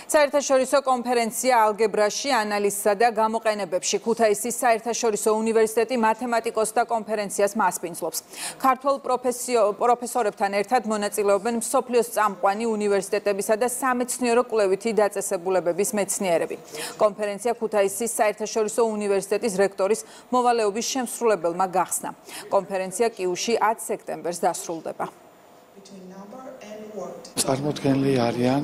საერთაშორისო კონფერენცია ალგებრაში, ანალიზსა და გამოყენებებში ქუთაისის საერთაშორისო უნივერსიტეტი მათემატიკოსთა კონფერენციას მასპინძლობს. ქართველ პროფესორებთან ერთად მონაწილეობენ მსოფლიოს წამყვანი უნივერსიტეტებისა და სამეცნიერო კვლევითი დაწესებულებების მეცნიერები. კონფერენცია ქუთაისის საერთაშორისო უნივერსიტეტის რექტორის მოვალეობის შემსრულებელმა გახსნა. კონფერენცია კიუში 10 სექტემბერს დასრულდება. წარმოდგენილი არიან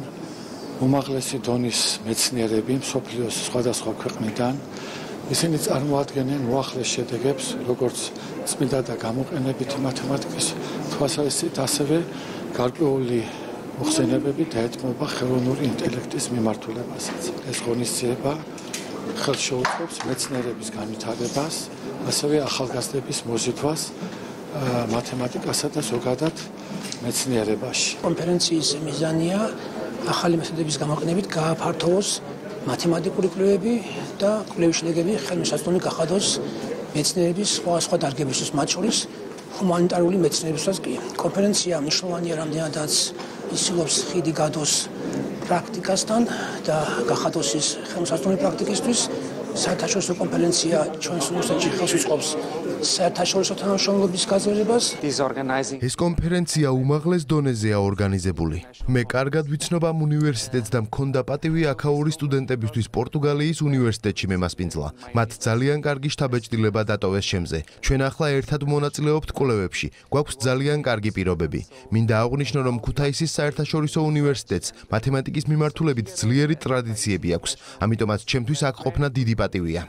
უმაღლესი დონის მეცნიერები მსოფლიოს სხვადასხვა ქვეყნიდან. ისინი წარმოადგენენ უახლეს შედეგებს, როგორც წმინდა და გამოყენებითი მათემატიკის თვალსაზრისით, ასევე გარკვეული მოხსენებები დაეთმობა ხელოვნური ინტელექტის მიმართულებასაც. ეს ღონისძიება ხელს შეუწყობს მეცნიერების განვითარებას, ასევე ახალგაზრდების მოზიდვას მათემატიკასა და ზოგადად მეცნიერებაში. კონფერენციის მიზანია ახალი მეთოდების გამოყენებით გააფართოვოს მათემატიკური კვლევები და კვლევის შედეგები ხელმისაწვდომი გახადოს მეცნიერების სხვა დარგებისთვის, მათ შორის ჰუმანიტარული მეცნიერებისას კი. კონფერენცია მნიშვნელოვანია რამდენადაც ისილობს ხიდი გადოს პრაქტიკასთან და გახადოს ის ხელმისაწვდომი პრაქტიკისთვის. საერთაშორისო კონფერენცია ჩვენს უნივერსიტეტში ხელს უწყობს საერთაშორისო თანამშრომლობის გაზრდებას. ეს კონფერენცია უმაღლეს დონეზეა ორგანიზებული. მე კარგად ვიცნობ ამ უნივერსიტეტს და მქონდა პატივი აქაური სტუდენტებისთვის პორტუგალიის უნივერსიტეტში მემასპინძლა. მათ ძალიან კარგი შთაბეჭდილება დატოვეს ჩემზე. ჩვენ ახლა ერთად მონაწილეობთ კვლევებში. გვაქვს ძალიან კარგი პირობები. მინდა აღვნიშნო, რომ ქუთაისის საერთაშორისო უნივერსიტეტს მათემატიკის მიმართულებით ძლიერი ტრადიციები აქვს. ამიტომაც ჩემთვის აქ ყოფნა დიდი პატივია.